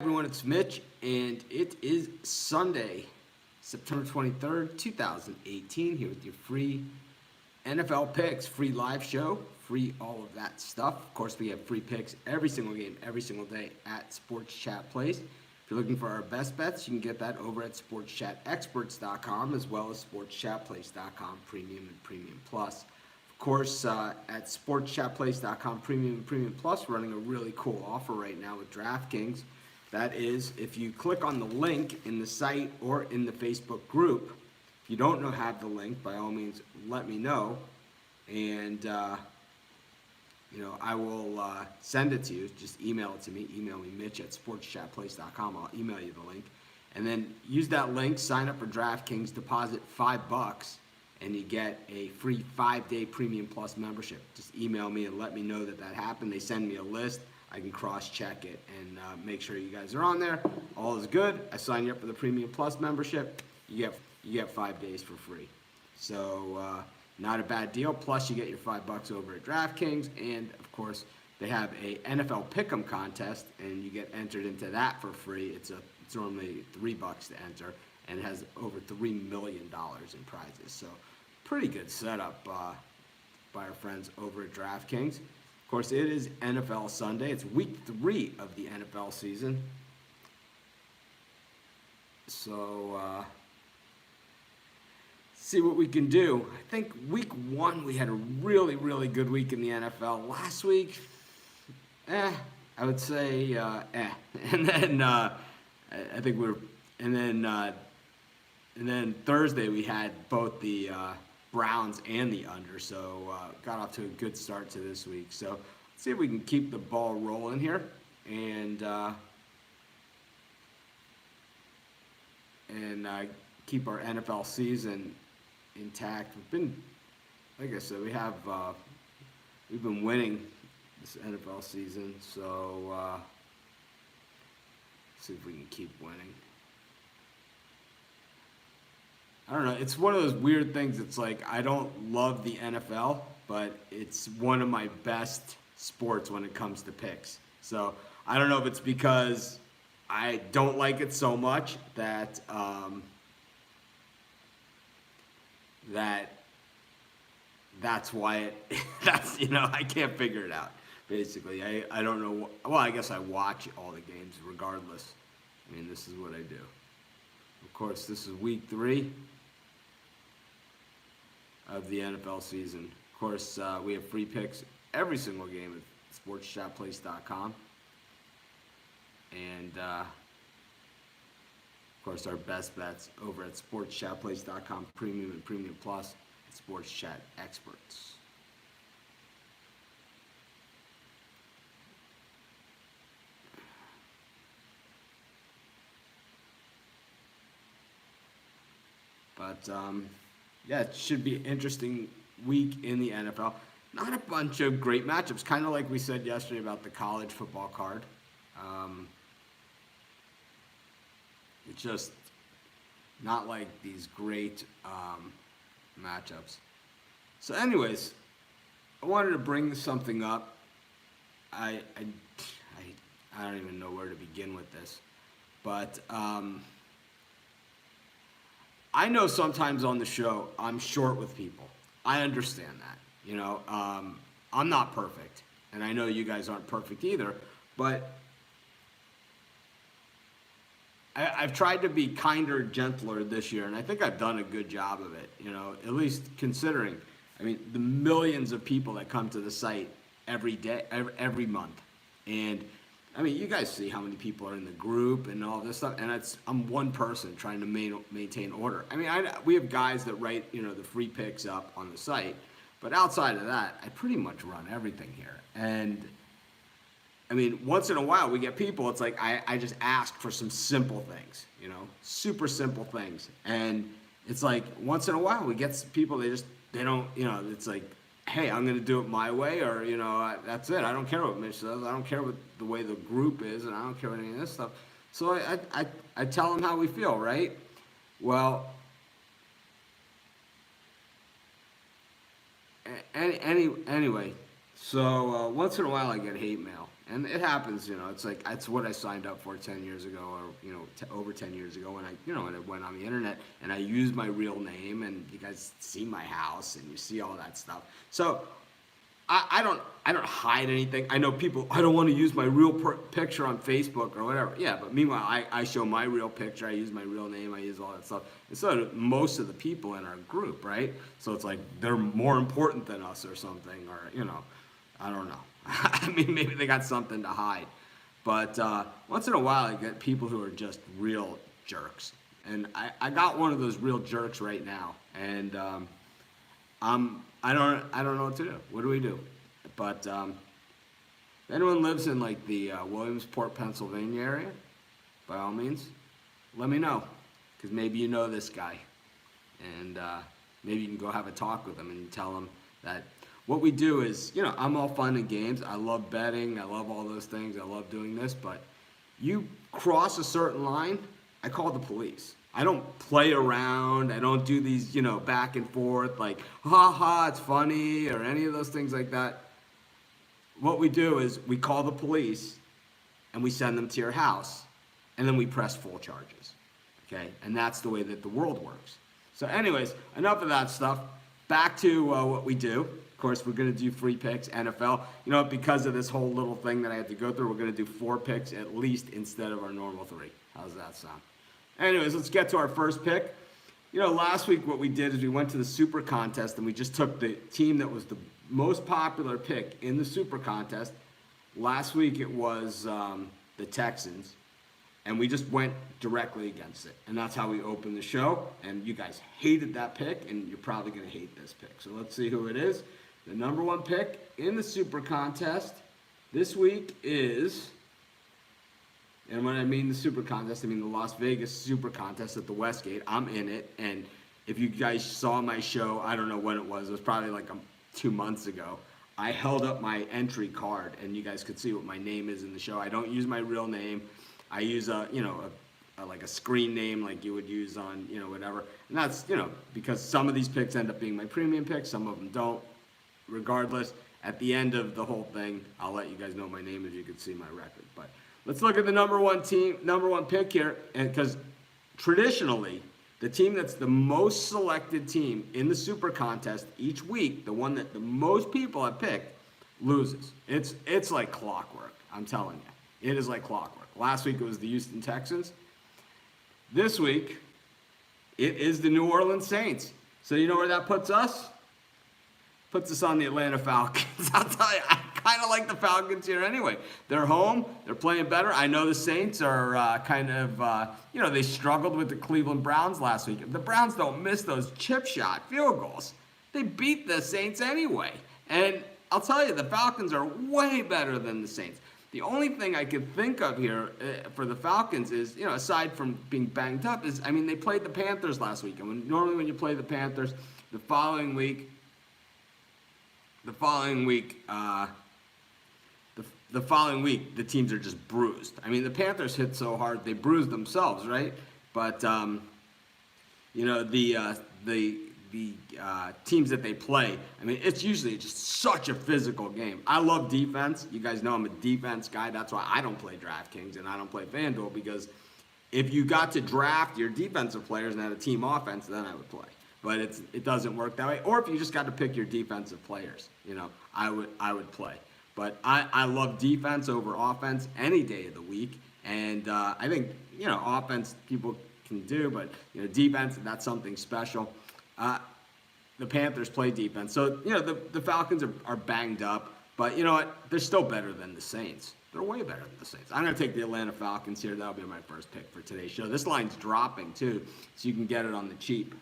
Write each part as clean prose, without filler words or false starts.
Everyone, it's Mitch, and it is Sunday, September 23rd, 2018, here with your free NFL picks, free live show, free all of that stuff. Of course, we have free picks every single game, every single day at Sports Chat Place. If you're looking for our best bets, you can get that over at sportschatexperts.com as well as sportschatplace.com Premium and Premium Plus. Of course, at sportschatplace.com Premium and Premium Plus, we're running a really cool offer right now with DraftKings. That is, if you click on the link in the site or in the Facebook group, if you don't have the link, by all means, let me know, and I will send it to you. Just email it to me. Email me, Mitch at sportschatplace.com. I'll email you the link, and then use that link. Sign up for DraftKings. Deposit $5, and you get a free 5-day Premium Plus membership. Just email me and let me know that happened. They send me a list. I can cross-check it and make sure you guys are on there. All is good. I sign you up for the Premium Plus membership. You get 5 days for free. So not a bad deal. Plus, you get your $5 over at DraftKings, and of course, they have a NFL Pick'em contest, and you get entered into that for free. It's normally $3 to enter, and it has over $3 million in prizes. So, pretty good setup by our friends over at DraftKings. Of course, it is NFL Sunday. It's week 3 of the NFL season. So, see what we can do. I think week 1 we had a really, really good week in the NFL. Last week, I would say, And then I think and then Thursday we had both the Browns and the under, so got off to a good start to this week. So let's see if we can keep the ball rolling here and keep our NFL season intact. Like I said, we've been winning this NFL season, so see if we can keep winning. I don't know. It's one of those weird things. It's like I don't love the NFL, but it's one of my best sports when it comes to picks. So I don't know if it's because I don't like it so much that that's why I can't figure it out. Basically, I don't know. Well, I guess I watch all the games regardless. I mean, this is what I do. Of course, this is week 3 of the NFL season. Of course, we have free picks every single game at sportschatplace.com. And, of course, our best bets over at sportschatplace.com Premium and Premium Plus and Sports Chat Experts. But, yeah, it should be an interesting week in the NFL. Not a bunch of great matchups, kind of like we said yesterday about the college football card. It's just not like these great matchups. So anyways, I wanted to bring something up. I don't even know where to begin with this. But I know sometimes on the show I'm short with people. I understand that. I'm not perfect, and I know you guys aren't perfect either, but I've tried to be kinder, gentler this year, and I think I've done a good job of it, at least considering, the millions of people that come to the site every day, every month. And you guys see how many people are in the group and all this stuff, and I'm one person trying to maintain order. We have guys that write, the free picks up on the site, but outside of that, I pretty much run everything here. And once in a while we get people, it's like I just ask for some simple things, super simple things. And it's like once in a while we get people, they don't, it's like, hey, I'm going to do it my way, or, that's it. I don't care what Mitch says. I don't care what the way the group is, and I don't care what any of this stuff. So I tell them how we feel, right? Well, anyway, so once in a while I get hate mail, And it happens, it's like, that's what I signed up for 10 years ago, or, over 10 years ago when when I went on the internet and I used my real name, and you guys see my house and you see all that stuff. So I don't hide anything. I know people, I don't want to use my real picture on Facebook or whatever. Yeah, but meanwhile, I show my real picture, I use my real name, I use all that stuff. And so do most of the people in our group, right? So it's like they're more important than us or something, or, I don't know. I mean, maybe they got something to hide. But once in a while, I get people who are just real jerks. And I got one of those real jerks right now. And I don't know what to do. What do we do? But if anyone lives in like the Williamsport, Pennsylvania area, by all means, let me know. Because maybe you know this guy. And maybe you can go have a talk with him and tell him that what we do is, I'm all fun and games. I love betting. I love all those things. I love doing this. But you cross a certain line, I call the police. I don't play around. I don't do these, back and forth like, ha ha, it's funny, or any of those things like that. What we do is we call the police and we send them to your house, and then we press full charges. Okay? And that's the way that the world works. So anyways, enough of that stuff. Back to what we do. Of course, we're going to do free picks, NFL. Because of this whole little thing that I had to go through, we're going to do 4 picks at least instead of our normal 3. How's that sound? Anyways, let's get to our first pick. Last week what we did is we went to the Super Contest and we just took the team that was the most popular pick in the Super Contest. Last week it was the Texans, and we just went directly against it. And that's how we opened the show. And you guys hated that pick, and you're probably going to hate this pick. So let's see who it is. The number 1 pick in the Super Contest this week is, and when I mean the Super Contest, I mean the Las Vegas Super Contest at the Westgate. I'm in it, and if you guys saw my show, I don't know when it was probably like 2 months ago. I held up my entry card, and you guys could see what my name is in the show. I don't use my real name. I use like a screen name like you would use on, whatever. And that's, because some of these picks end up being my premium picks, some of them don't. Regardless, at the end of the whole thing, I'll let you guys know my name if you can see my record. But let's look at the number 1 pick here, and because traditionally, the team that's the most selected team in the Super Contest each week, the one that the most people have picked, loses. It's like clockwork, I'm telling you. It is like clockwork. Last week it was the Houston Texans. This week, it is the New Orleans Saints. So you know where that puts us? Puts us on the Atlanta Falcons. I'll tell you, I kind of like the Falcons here anyway. They're home. They're playing better. I know the Saints are they struggled with the Cleveland Browns last week. The Browns don't miss those chip shot field goals. They beat the Saints anyway. And I'll tell you, the Falcons are way better than the Saints. The only thing I could think of here for the Falcons is, aside from being banged up, is, they played the Panthers last week. And normally when you play the Panthers, the following week, the the teams are just bruised. The Panthers hit so hard, they bruised themselves, right? But, the teams that they play, it's usually just such a physical game. I love defense. You guys know I'm a defense guy. That's why I don't play DraftKings and I don't play FanDuel, because if you got to draft your defensive players and had a team offense, then I would play. But it doesn't work that way. Or if you just got to pick your defensive players, I would play. But I love defense over offense any day of the week. And I think, offense people can do, but, defense, that's something special. The Panthers play defense. So, the Falcons are banged up. But you know what? They're still better than the Saints. They're way better than the Saints. I'm going to take the Atlanta Falcons here. That'll be my first pick for today's show. This line's dropping, too, so you can get it on the cheap.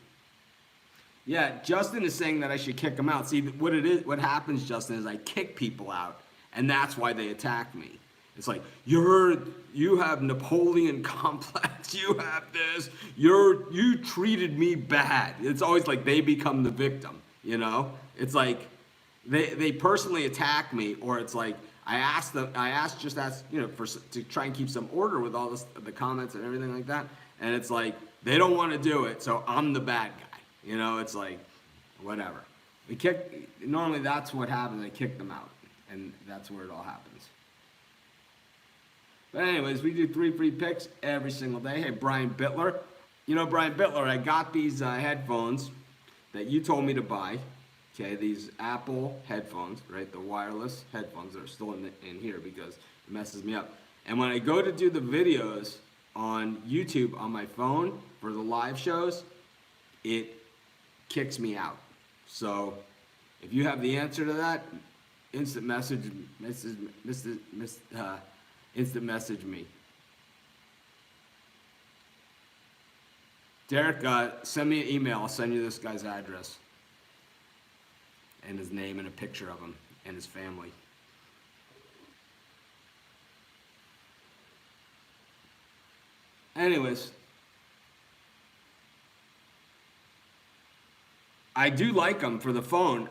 Yeah, Justin is saying that I should kick them out. See, what happens, Justin, is I kick people out, and that's why they attack me. It's like, you have Napoleon complex, you have this, you treated me bad. It's always like they become the victim, It's like they personally attack me, or it's like I ask to try and keep some order with all the comments and everything like that, and it's like they don't want to do it, so I'm the bad guy. It's like, whatever. Normally that's what happens. They kick them out, and that's where it all happens. But anyways, we do 3 free picks every single day. Hey, Brian Bittler. You know, Brian Bittler, I got these headphones that you told me to buy. Okay, these Apple headphones, right? The wireless headphones that are still in here because it messes me up. And when I go to do the videos on YouTube on my phone for the live shows, it kicks me out. So if you have the answer to that, instant message me. Derek, send me an email. I'll send you this guy's address and his name and a picture of him and his family. Anyways, I do like them for the phone.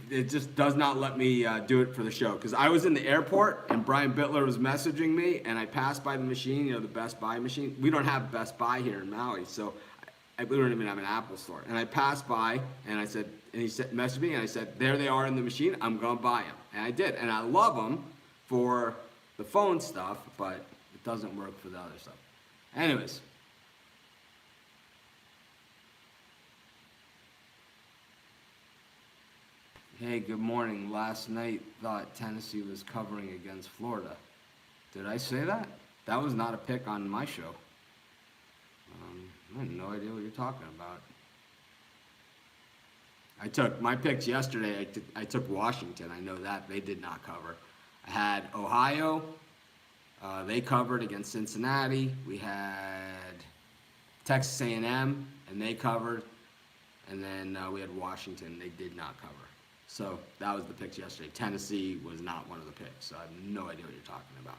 It just does not let me do it for the show because I was in the airport and Brian Bittler was messaging me and I passed by the machine, the Best Buy machine. We don't have Best Buy here in Maui, so we don't even have an Apple store. And I passed by and I said, and he messaged me and I said, there they are in the machine. I'm gonna buy them, and I did. And I love them for the phone stuff, but it doesn't work for the other stuff. Anyways. Hey, good morning. Last night thought Tennessee was covering against Florida. Did I say that? That was not a pick on my show. I have no idea what you're talking about. I took my picks yesterday. I took Washington. I know that they did not cover. I had Ohio. They covered against Cincinnati. We had Texas A&M, and they covered. And then we had Washington. They did not cover. So that was the picks yesterday. Tennessee was not one of the picks, so I have no idea what you're talking about.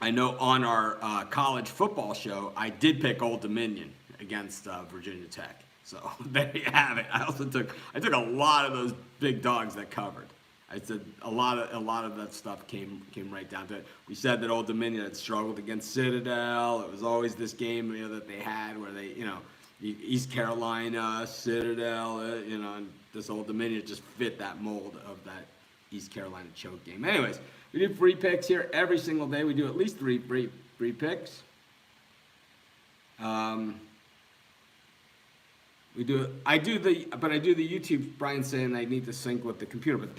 I know on our college football show, I did pick Old Dominion against Virginia Tech. So there you have it. I took a lot of those big dogs that covered. I said a lot of that stuff came right down to it. We said that Old Dominion had struggled against Citadel. It was always this game that they had where they East Carolina, Citadel, and this Old Dominion just fit that mold of that East Carolina choke game. Anyways, we do free picks here every single day. We do at least three free picks. I do the YouTube. Brian's saying I need to sync with the computer, but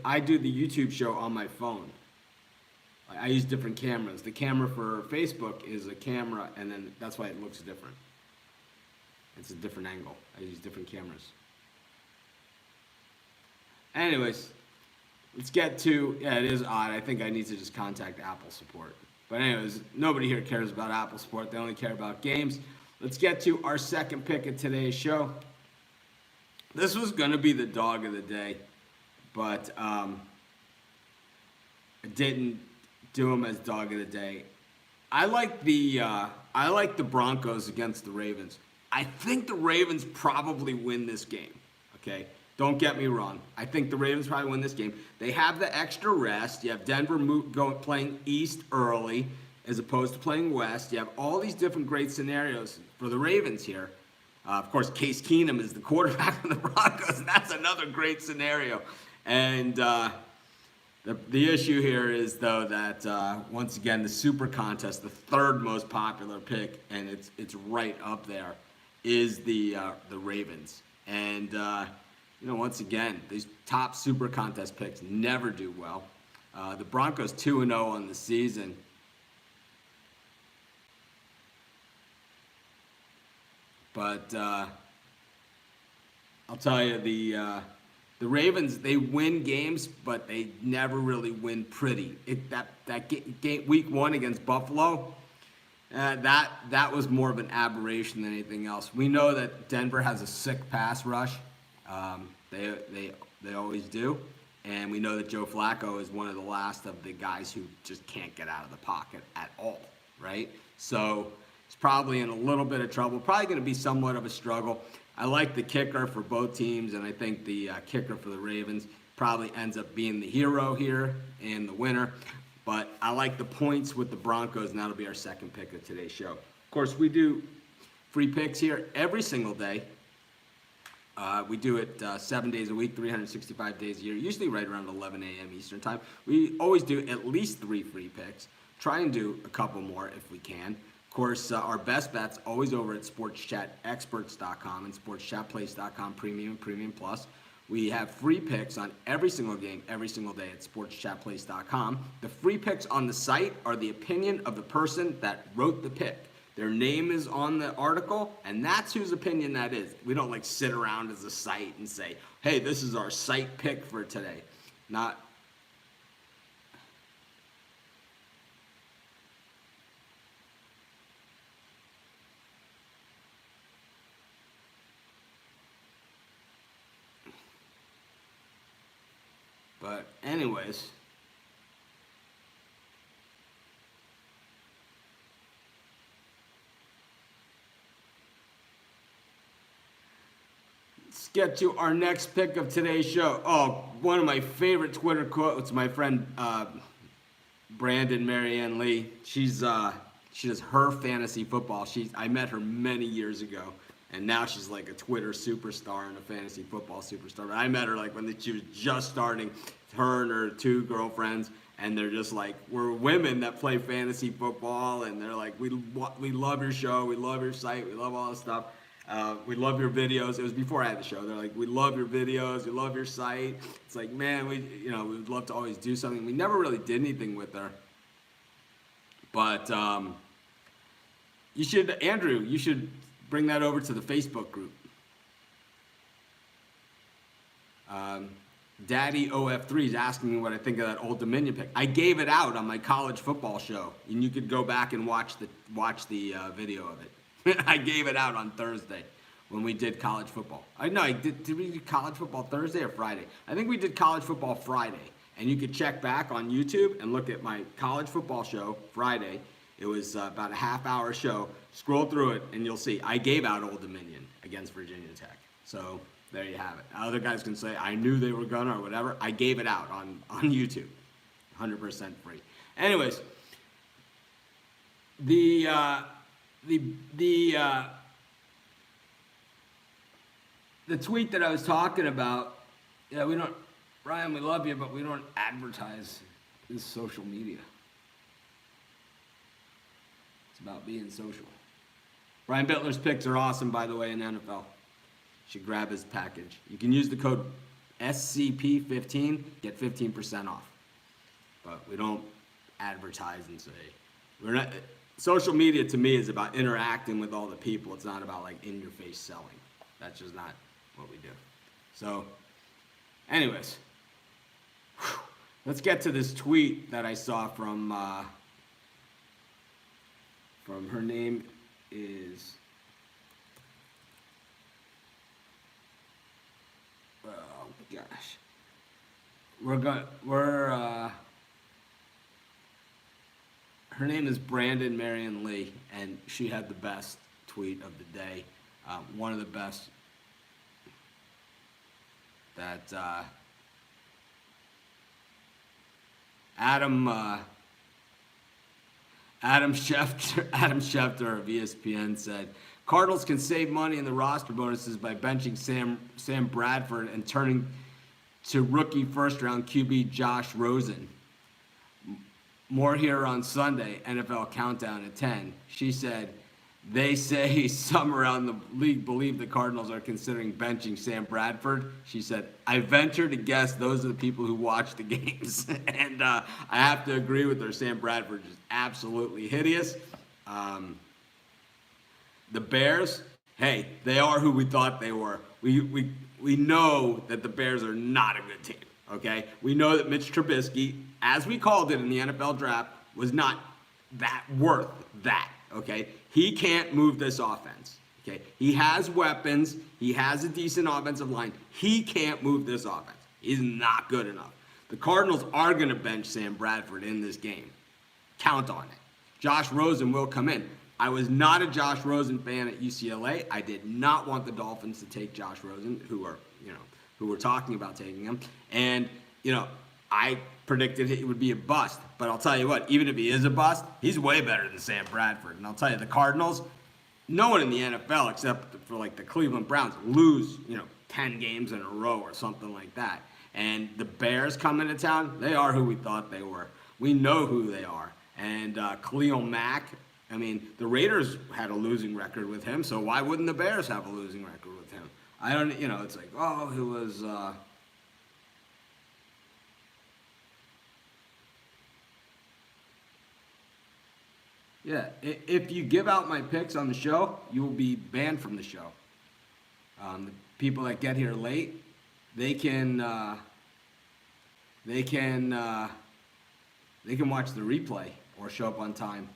I do the YouTube show on my phone. I use different cameras. The camera for Facebook is a camera, and then that's why it looks different. It's a different angle. I use different cameras. Anyways, let's get to, it is odd. I think I need to just contact Apple support. But anyways, nobody here cares about Apple support. They only care about games. Let's get to our second pick of today's show. This was going to be the dog of the day, but I didn't do him as dog of the day. I like the Broncos against the Ravens. I think the Ravens probably win this game, okay? Don't get me wrong. I think the Ravens probably win this game. They have the extra rest. You have Denver playing east early as opposed to playing west. You have all these different great scenarios for the Ravens here. Of course, Case Keenum is the quarterback of the Broncos, and that's another great scenario. And the issue here is, though, that once again, the Super Contest, the third most popular pick, and it's right up there, is the Ravens. And once again, these top Super Contest picks never do well. The Broncos 2-0 on the season. But I'll tell you, the Ravens, they win games, but they never really win pretty. Week 1 against Buffalo, that was more of an aberration than anything else. We know that Denver has a sick pass rush. They always do. And we know that Joe Flacco is one of the last of the guys who just can't get out of the pocket at all, right? So he's probably in a little bit of trouble. Probably going to be somewhat of a struggle. I like the kicker for both teams, and I think the kicker for the Ravens probably ends up being the hero here and the winner. But I like the points with the Broncos, and that'll be our second pick of today's show. Of course, we do free picks here every single day. We do it 7 days a week, 365 days a year, usually right around 11 a.m. Eastern time. We always do at least 3 free picks. Try and do a couple more if we can. Of course, our best bet's always over at sportschatexperts.com and sportschatplace.com Premium and Premium Plus. We have free picks on every single game, every single day at sportschatplace.com. The free picks on the site are the opinion of the person that wrote the pick. Their name is on the article, and that's whose opinion that is. We don't like sit around as a site and say, hey, this is our site pick for today. Not. But anyways. Let's get to our next pick of today's show. Oh, one of my favorite Twitter quotes. My friend Brandon Marianne Lee. She does her fantasy football. I met her many years ago, and now she's like a Twitter superstar and a fantasy football superstar. But I met her like when she was just starting. Her and her 2 girlfriends, and they're just like, we're women that play fantasy football, and they're like, we love your show, we love your site, we love all this stuff. We love your videos. It was before I had the show. They're like, we love your videos, we love your site. It's like, man, we would love to always do something. We never really did anything with her. But Andrew, you should bring that over to the Facebook group. Daddy OF3 is asking me what I think of that Old Dominion pick. I gave it out on my college football show, and you could go back and watch the video of it. I gave it out on Thursday when we did college football. Did we do college football Thursday or Friday? I think we did college football Friday, and you could check back on YouTube and look at my college football show Friday. It was about a half-hour show. Scroll through it, and you'll see I gave out Old Dominion against Virginia Tech. So there you have it. Other guys can say, I knew they were gonna or whatever. I gave it out on YouTube. 100% free. Anyways, the tweet that I was talking about, Ryan, we love you, but we don't advertise this social media. It's about being social. Brian Bitler's picks are awesome, by the way, in NFL. Should grab his package. You can use the code SCP15, get 15% off. But we don't advertise and say, we're not. Social media to me is about interacting with all the people. It's not about like in your face selling. That's just not what we do. So, anyways, let's get to this tweet that I saw from her name is. Oh gosh, her name is Brandon Marion Lee, and she had the best tweet of the day. One of the best that Adam Schefter of ESPN said, Cardinals can save money in the roster bonuses by benching Sam Bradford and turning to rookie first-round QB Josh Rosen. More here on Sunday, NFL Countdown at 10. She said, they say some around the league believe the Cardinals are considering benching Sam Bradford. She said, I venture to guess those are the people who watch the games. And I have to agree with her. Sam Bradford is absolutely hideous. The Bears, hey, they are who we thought they were. We know that the Bears are not a good team, okay? We know that Mitch Trubisky, as we called it in the NFL draft, was not that worth that, okay? He can't move this offense, okay? He has weapons. He has a decent offensive line. He can't move this offense. He's not good enough. The Cardinals are going to bench Sam Bradford in this game. Count on it. Josh Rosen will come in. I was not a Josh Rosen fan at UCLA. I did not want the Dolphins to take Josh Rosen, who were talking about taking him. And, I predicted it would be a bust. But I'll tell you what, even if he is a bust, he's way better than Sam Bradford. And I'll tell you, the Cardinals, no one in the NFL except for like the Cleveland Browns lose, 10 games in a row or something like that. And the Bears come into town, they are who we thought they were. We know who they are. And Khalil Mack, I mean, the Raiders had a losing record with him, so why wouldn't the Bears have a losing record with him? I don't, it's like, oh, it was, yeah, if you give out my picks on the show, you will be banned from the show. The people that get here late, they can they can watch the replay or show up on time.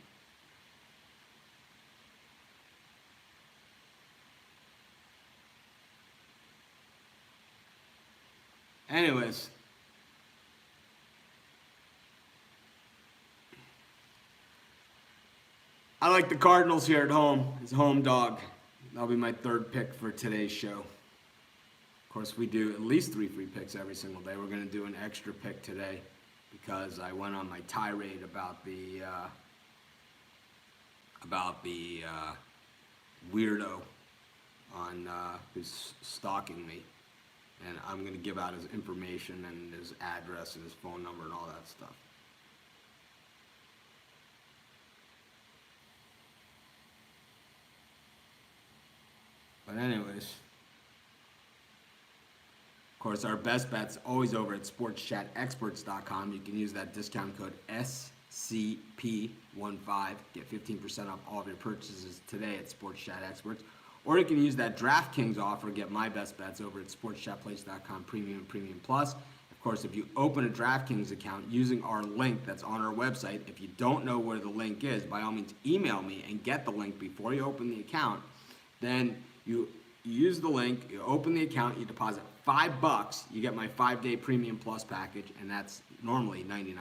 Anyways, I like the Cardinals here at home. It's a home dog. That'll be my third pick for today's show. Of course, we do at least 3 free picks every single day. We're going to do an extra pick today because I went on my tirade about the weirdo on who's stalking me. And I'm going to give out his information and his address and his phone number and all that stuff. But anyways, of course, our best bet's always over at sportschatexperts.com. You can use that discount code SCP15, get 15% off all of your purchases today at Sports Chat Experts. Or you can use that DraftKings offer, get my best bets over at sportschatplace.com, Premium and Premium Plus. Of course, if you open a DraftKings account using our link that's on our website, if you don't know where the link is, by all means email me and get the link before you open the account. Then you use the link, you open the account, you deposit $5, you get my 5-day Premium Plus package, and that's normally $99.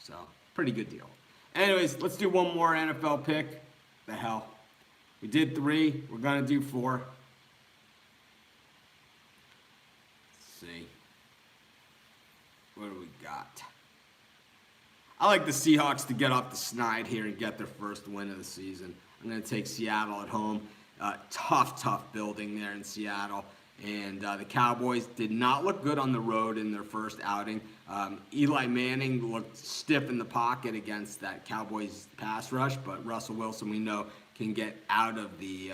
So, pretty good deal. Anyways, let's do one more NFL pick. The hell. We did 3, we're going to do 4. Let's see. What do we got? I like the Seahawks to get off the snide here and get their first win of the season. I'm going to take Seattle at home. Tough building there in Seattle. And the Cowboys did not look good on the road in their first outing. Eli Manning looked stiff in the pocket against that Cowboys pass rush, but Russell Wilson, we know, can get out of the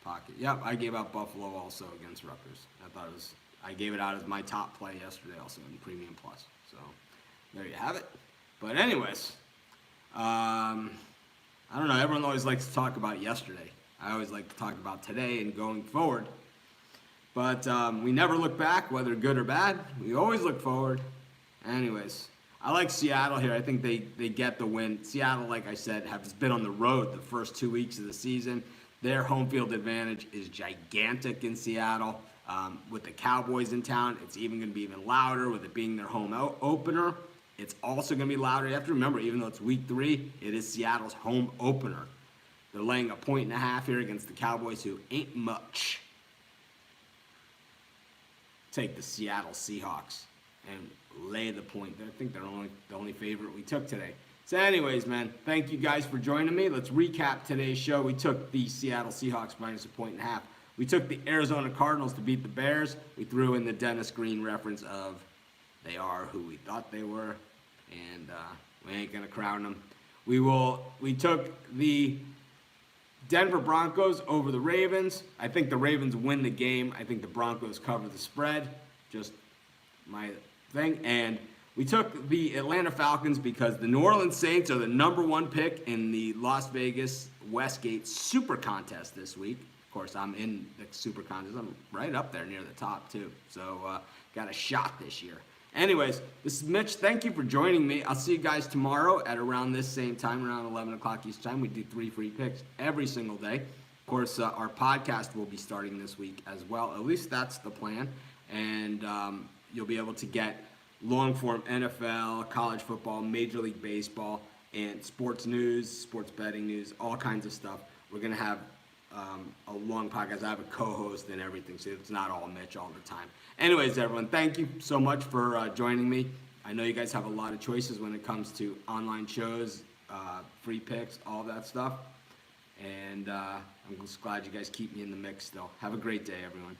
pocket. Yep, I gave out Buffalo also against Rutgers. I gave it out as my top play yesterday also in Premium Plus. So there you have it. But anyways, I don't know. Everyone always likes to talk about yesterday. I always like to talk about today and going forward. But we never look back, whether good or bad. We always look forward. Anyways, I like Seattle here. I think they get the win. Seattle, like I said, has been on the road the first 2 weeks of the season. Their home field advantage is gigantic in Seattle. With the Cowboys in town, it's even going to be even louder with it being their home opener. It's also going to be louder. You have to remember, even though it's week 3, it is Seattle's home opener. They're laying 1.5 here against the Cowboys, who ain't much. Take the Seattle Seahawks and lay the point. I think they're the only favorite we took today. So anyways, man, thank you guys for joining me. Let's recap today's show. We took the Seattle Seahawks minus 1.5. We took the Arizona Cardinals to beat the Bears. We threw in the Dennis Green reference of they are who we thought they were, and we ain't going to crown them. We took the Denver Broncos over the Ravens. I think the Ravens win the game. I think the Broncos cover the spread. Just my thing. And we took the Atlanta Falcons because the New Orleans Saints are the #1 pick in the Las Vegas Westgate Super Contest this week. Of course, I'm in the Super Contest. I'm right up there near the top, too. So, got a shot this year. Anyways, this is Mitch. Thank you for joining me. I'll see you guys tomorrow at around this same time, around 11 o'clock Eastern time. We do 3 free picks every single day. Of course, our podcast will be starting this week as well. At least that's the plan. And you'll be able to get long-form NFL, college football, Major League Baseball, and sports news, sports betting news, all kinds of stuff. We're going to have a long podcast. I have a co-host and everything, so it's not all Mitch all the time. Anyways, everyone, thank you so much for joining me. I know you guys have a lot of choices when it comes to online shows, free picks, all that stuff. And I'm just glad you guys keep me in the mix still. Have a great day, everyone.